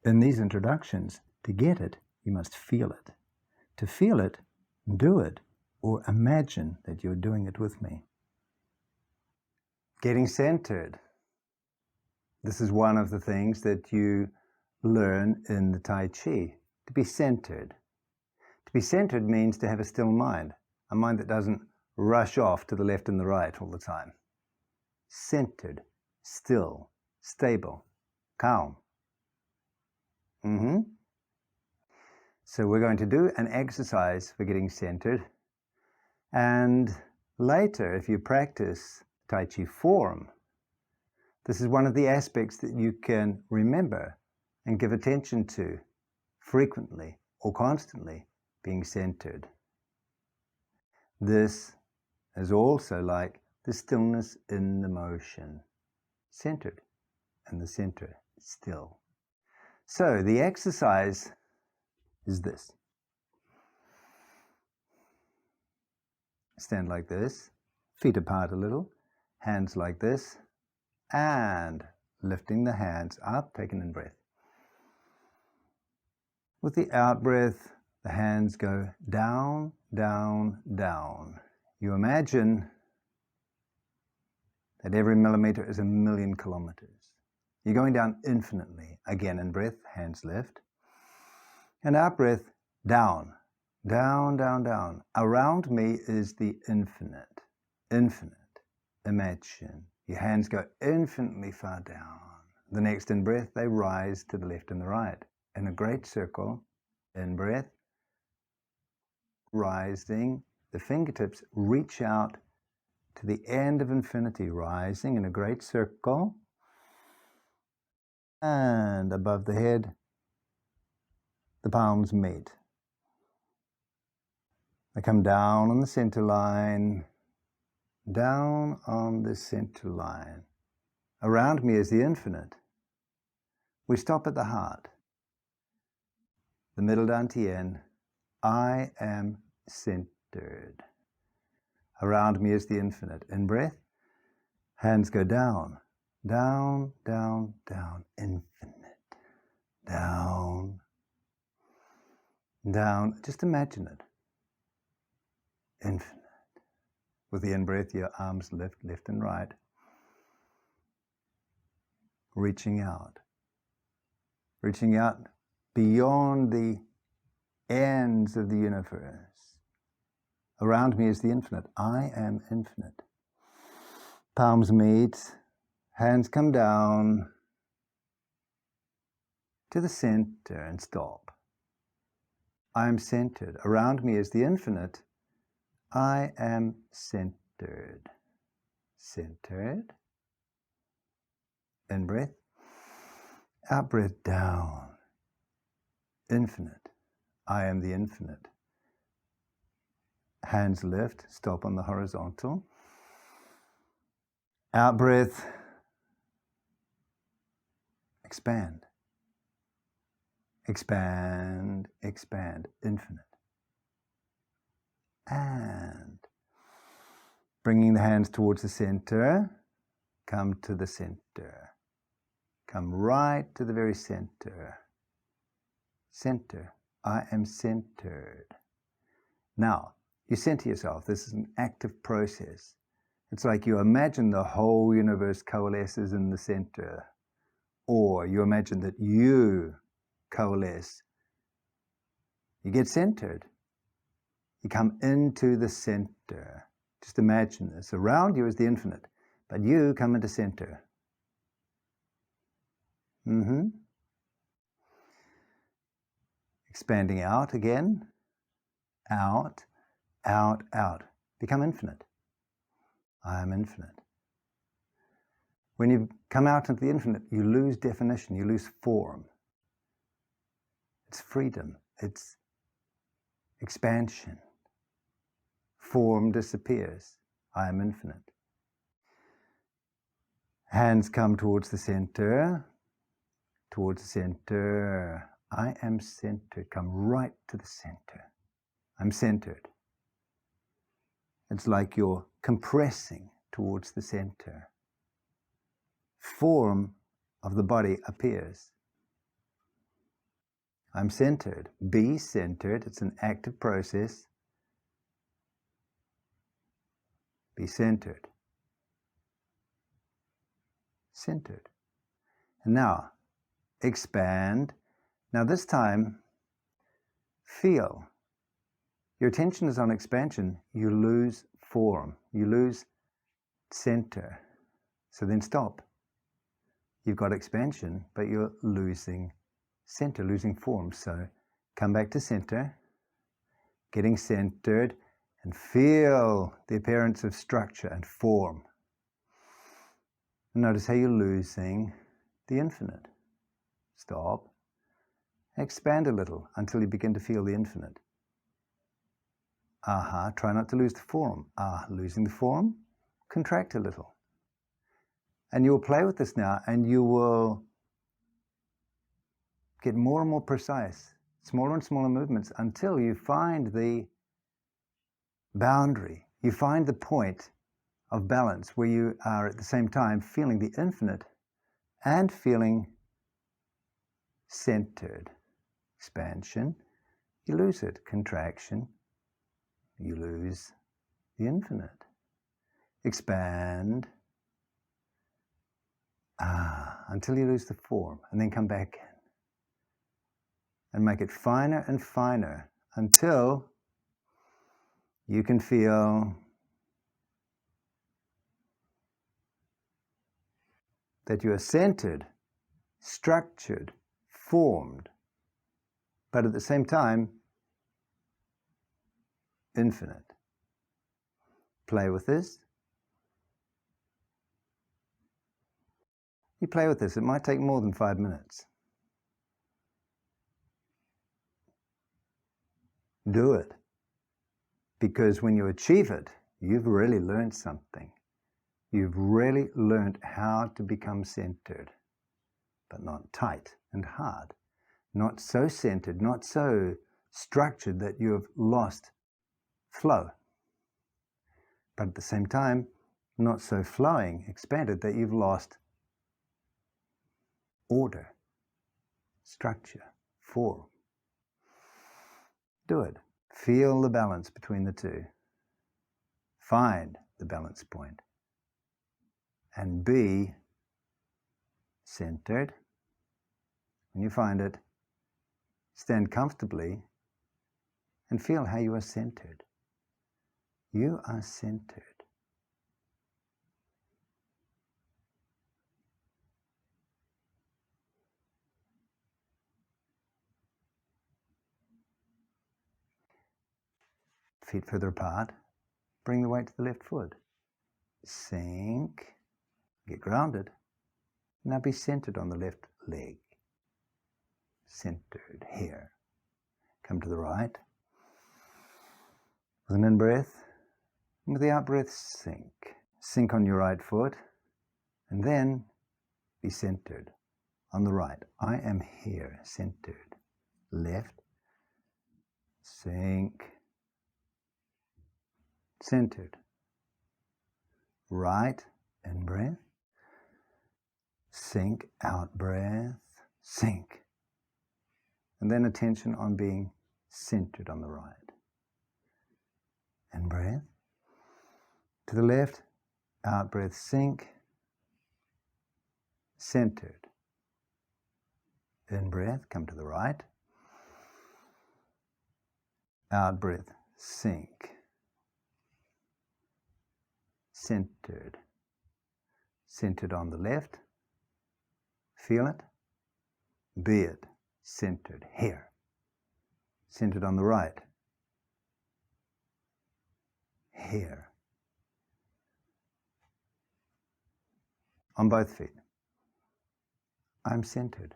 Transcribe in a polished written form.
in these introductions, to get it, you must feel it. To feel it, do it, or imagine that you're doing it with me. Getting centered. This is one of the things that you learn in the Tai Chi, to be centered. To be centered means to have a still mind, a mind that doesn't rush off to the left and the right all the time. Centered, still, stable, calm. So we're going to do an exercise for getting centered, and later, if you practice Tai Chi form, this is one of the aspects that you can remember and give attention to frequently or constantly, being centered. This is also like the stillness in the motion. Centered, and the center still. So the exercise is this. Stand like this, feet apart a little, hands like this, and lifting the hands up, take an in-breath. With the out-breath, the hands go down, down, down. You imagine that every millimeter is 1,000,000 kilometers. You're going down infinitely. Again, in-breath, hands lift. And out-breath, down, down, down, down. Around me is the infinite. Infinite. Imagine. Your hands go infinitely far down. The next in-breath, they rise to the left and the right. In a great circle, in-breath, rising. The fingertips reach out to the end of infinity, rising in a great circle. And above the head, the palms meet. They come down on the center line, down on the center line. Around me is the infinite. We stop at the heart. The middle dantian. I am centered. Around me is the infinite. In breath, hands go down, down, down, down, infinite. Down, down. Just imagine it. Infinite. With the in-breath, your arms lift, left and right. Reaching out beyond the ends of the universe. Around me is the infinite. I am infinite. Palms meet, hands come down to the center and stop. I am centered. Around me is the infinite. I am centered. Centered. In breath. Out breath, down. Infinite. I am the infinite. Hands lift, stop on the horizontal. Out breath. Expand. Expand, expand, infinite. And bringing the hands towards the center, come to the center. Come right to the very center. Center. I am centered. Now, you center yourself. This is an active process. It's like you imagine the whole universe coalesces in the center. Or you imagine that you coalesce. You get centered. You come into the center. Just imagine this. Around you is the infinite, but you come into center. Expanding out again. Out, out, out. Become infinite. I am infinite. When you come out into the infinite, you lose definition, you lose form. It's freedom. It's expansion. Form disappears. I am infinite. Hands come towards the center. Towards the center. I am centered. Come right to the center. I'm centered. It's like you're compressing towards the center. Form of the body appears. I'm centered. Be centered. It's an active process. Be centered. Centered. And now, expand. Now this time, feel. Your attention is on expansion. You lose form. You lose center. So then stop. You've got expansion, but you're losing center, losing form. So come back to center, getting centered, and feel the appearance of structure and form. Notice how you're losing the infinite. Stop. Expand a little until you begin to feel the infinite. Try not to lose the form. Losing the form, contract a little. And you'll play with this now, and you will get more and more precise, smaller and smaller movements until you find the boundary. You find the point of balance where you are at the same time feeling the infinite and feeling centered. Expansion, you lose it. Contraction, you lose the infinite. Expand until you lose the form, and then come back in and make it finer and finer until you can feel that you are centered, structured, formed, but at the same time, infinite. Play with this. You play with this. It might take more than 5 minutes. Do it. Because when you achieve it, you've really learned something. You've really learned how to become centered, but not tight and hard. Not so centered, not so structured that you have lost flow. But at the same time, not so flowing, expanded, that you've lost order, structure, form. Do it. Feel the balance between the two. Find the balance point. And be centered. When you find it, stand comfortably and feel how you are centered. You are centered. Feet further apart. Bring the weight to the left foot. Sink. Get grounded. Now be centered on the left leg. Centered here. Come to the right. With an in-breath. And with the out-breath, sink. Sink on your right foot. And then be centered on the right. I am here, centered. Left. Sink. Centered. Right. In-breath. Sink. Out-breath. Sink. And then attention on being centered on the right. In-breath. To the left. Out-breath. Sink. Centered. In-breath. Come to the right. Out-breath. Sink. Centered. Centered on the left. Feel it. Be it. Centered here. Centered on the right. Here. On both feet. I'm centered.